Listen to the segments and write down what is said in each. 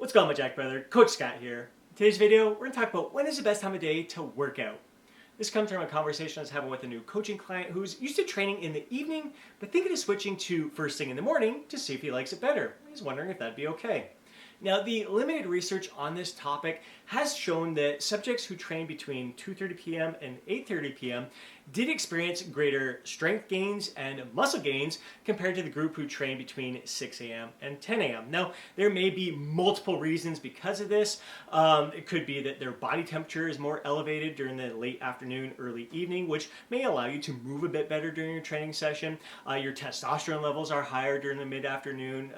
What's going on, my Jack brother? Coach Scott here. In today's video, we're going to talk about when is the best time of day to work out. This comes from a conversation I was having with a new coaching client who's used to training in the evening, but thinking of switching to first thing in the morning to see if he likes it better. He's wondering if that'd be okay. Now, the limited research on this topic has shown that subjects who train between 2:30 p.m. and 8:30 p.m. did experience greater strength gains and muscle gains compared to the group who trained between 6 a.m. and 10 a.m. Now, there may be multiple reasons because of this. It could be that their body temperature is more elevated during the late afternoon, early evening, which may allow you to move a bit better during your training session. Your testosterone levels are higher during the mid-afternoon,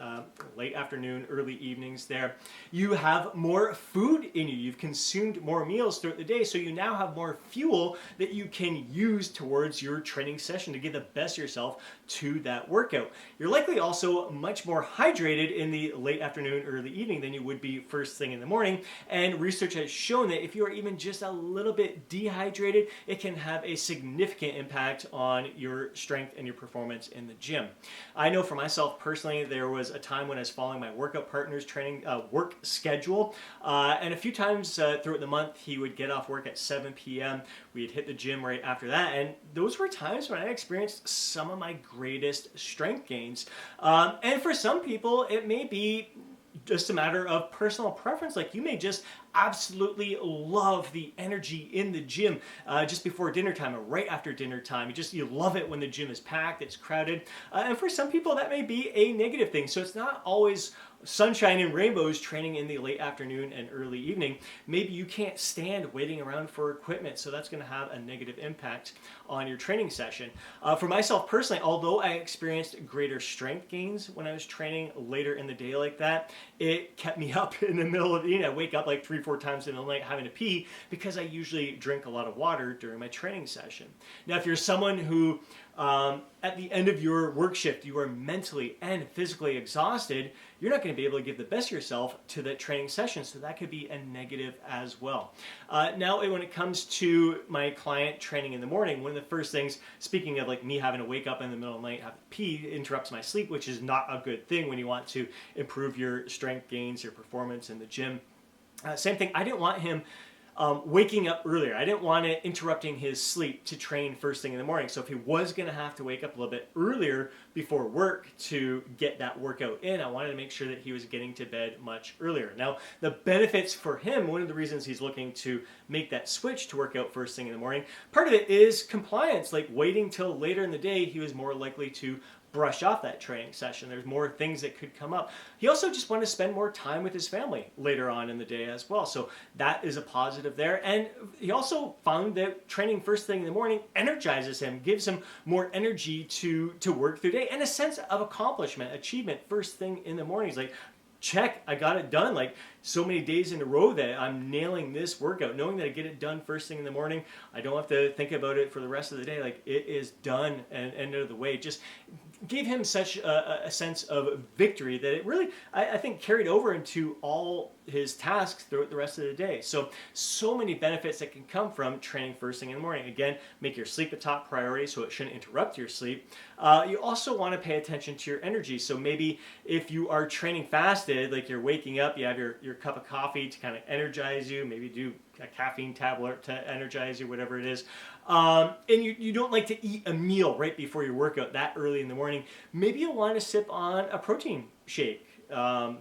late afternoon, early evenings there. You have more food in you. You've consumed more meals throughout the day, so you now have more fuel that you can use towards your training session to give the best of yourself to that workout. You're likely also much more hydrated in the late afternoon, early evening than you would be first thing in the morning, and research has shown that if you are even just a little bit dehydrated, it can have a significant impact on your strength and your performance in the gym. I know for myself personally, there was a time when I was following my workout partner's training work schedule, and a few times throughout the month he would get off work at 7 p.m. We'd hit the gym right after that, and those were times when I experienced some of my greatest strength gains. And for some people, it may be just a matter of personal preference. Like, you may just absolutely love the energy in the gym just before dinner time or right after dinner time. You love it when the gym is packed, it's crowded. And for some people, that may be a negative thing. So it's not always sunshine and rainbows training in the late afternoon and early evening. Maybe you can't stand waiting around for equipment, so that's going to have a negative impact on your training session. For myself personally, although I experienced greater strength gains when I was training later in the day like that, it kept me up in the middle of the evening. I wake up like 3-4 times in the night having to pee because I usually drink a lot of water during my training session. Now, if you're someone who at the end of your work shift, you are mentally and physically exhausted, you're not going to be able to give the best of yourself to that training session, so that could be a negative as well. Now, when it comes to my client training in the morning, one of the first things, speaking of like me having to wake up in the middle of the night, have to pee, interrupts my sleep, which is not a good thing when you want to improve your strength gains, your performance in the gym. Same thing, I didn't want him waking up earlier. I didn't want it interrupting his sleep to train first thing in the morning. So if he was going to have to wake up a little bit earlier before work to get that workout in, I wanted to make sure that he was getting to bed much earlier. Now, the benefits for him, one of the reasons he's looking to make that switch to work out first thing in the morning, part of it is compliance. Like, waiting till later in the day, he was more likely to brush off that training session. There's more things that could come up. He also just wanted to spend more time with his family later on in the day as well. So that is a positive there. And he also found that training first thing in the morning energizes him, gives him more energy to work through the day, and a sense of accomplishment, achievement first thing in the morning. He's like, check, I got it done. Like, so many days in a row that I'm nailing this workout, knowing that I get it done first thing in the morning. I don't have to think about it for the rest of the day. Like, it is done and end of the way. It just gave him such a sense of victory that it really, I think, carried over into all his tasks throughout the rest of the day. So many benefits that can come from training first thing in the morning. Again, make your sleep a top priority so it shouldn't interrupt your sleep. You also want to pay attention to your energy. So maybe if you are training fasted, like you're waking up, you have your cup of coffee to kind of energize you, maybe do a caffeine tablet to energize you, whatever it is. And you don't like to eat a meal right before your workout that early in the morning. Maybe you'll want to sip on a protein shake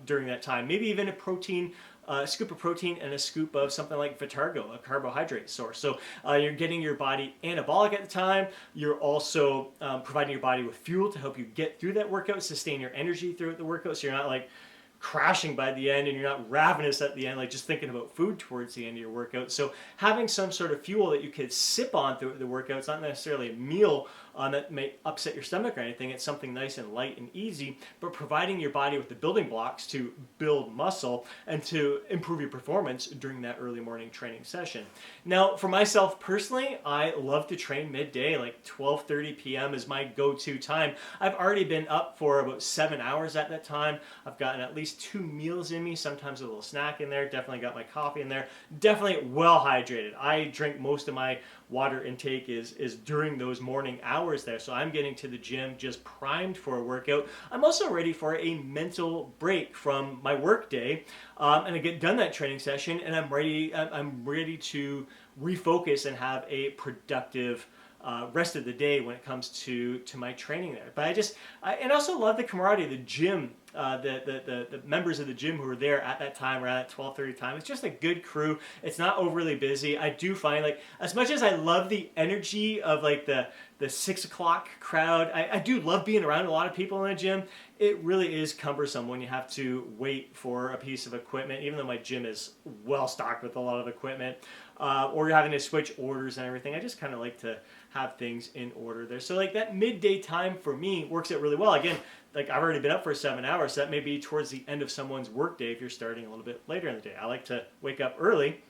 during that time. Maybe even a scoop of protein and a scoop of something like Vitargo, a carbohydrate source. So you're getting your body anabolic at the time. You're also providing your body with fuel to help you get through that workout, sustain your energy throughout the workout, so you're not like crashing by the end and you're not ravenous at the end, like just thinking about food towards the end of your workout. So having some sort of fuel that you could sip on through the workout, it's not necessarily a meal that may upset your stomach or anything. It's something nice and light and easy, but providing your body with the building blocks to build muscle and to improve your performance during that early morning training session. Now, for myself personally, I love to train midday. Like 12:30 p.m. is my go-to time. I've already been up for about 7 hours at that time. I've gotten at least 2 meals in me, sometimes a little snack in there, definitely got my coffee in there, definitely well hydrated. I drink most of my water intake is during those morning hours. hours there. So I'm getting to the gym just primed for a workout. I'm also ready for a mental break from my work day, and I get done that training session, and I'm ready. I'm ready to refocus and have a productive rest of the day when it comes to my training there. But I also love the camaraderie, the gym, the members of the gym who are there at that time, around that 12:30 time. It's just a good crew. It's not overly busy. I do find, like, as much as I love the energy of like the 6 o'clock crowd, I do love being around a lot of people in the gym. It really is cumbersome when you have to wait for a piece of equipment, even though my gym is well stocked with a lot of equipment, or you're having to switch orders and everything. I just kind of like to have things in order there. So like that midday time for me works out really well. Again, like I've already been up for 7 hours, so that may be towards the end of someone's workday if you're starting a little bit later in the day. I like to wake up early,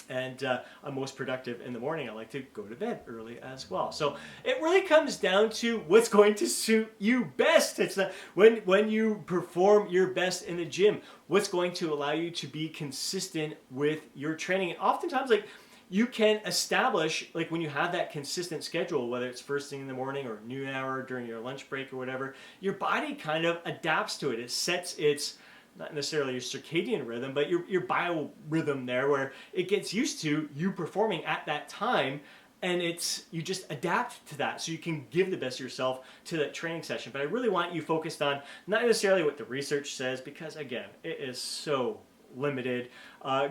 and I'm most productive in the morning. I like to go to bed early as well. So it really comes down to what's going to suit you best. It's when you perform your best in the gym, what's going to allow you to be consistent with your training. And oftentimes, like, you can establish, like, when you have that consistent schedule, whether it's first thing in the morning or noon hour during your lunch break or whatever, your body kind of adapts to it. It sets its, not necessarily your circadian rhythm, but your biorhythm there, where it gets used to you performing at that time, and you just adapt to that so you can give the best of yourself to that training session. But I really want you focused on not necessarily what the research says, because again, it is so limited.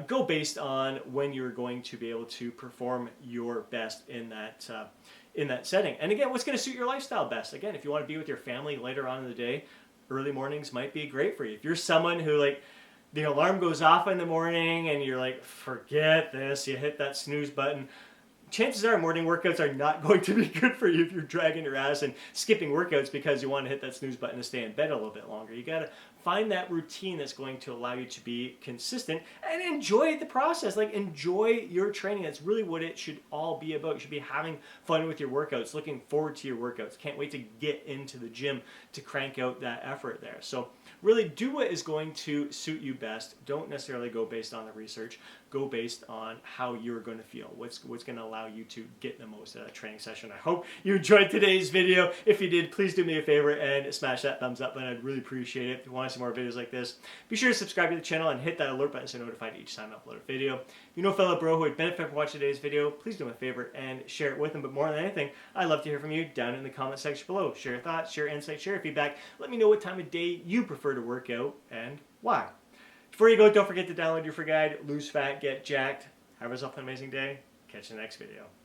Go based on when you're going to be able to perform your best in that setting. And again, what's going to suit your lifestyle best? Again, if you want to be with your family later on in the day, early mornings might be great for you. If you're someone who, like, the alarm goes off in the morning and you're like, forget this, you hit that snooze button, chances are morning workouts are not going to be good for you if you're dragging your ass and skipping workouts because you want to hit that snooze button to stay in bed a little bit longer. You got to find that routine that's going to allow you to be consistent and enjoy the process. Like, enjoy your training. That's really what it should all be about. You should be having fun with your workouts, looking forward to your workouts. Can't wait to get into the gym to crank out that effort there. So really do what is going to suit you best. Don't necessarily go based on the research. Go based on how you're going to feel. What's going to allow you to get the most out of that training session. I hope you enjoyed today's video. If you did, please do me a favor and smash that thumbs up button. I'd really appreciate it. If you want to see more videos like this, be sure to subscribe to the channel and hit that alert button so you're notified each time I upload a video. If you know a fellow bro who would benefit from watching today's video, please do me a favor and share it with them. But more than anything, I'd love to hear from you down in the comment section below. Share your thoughts, share insights, share your feedback. Let me know what time of day you prefer to work out and why. Before you go, don't forget to download your free guide, Lose Fat, Get Jacked. Have yourself an amazing day. Catch you in the next video.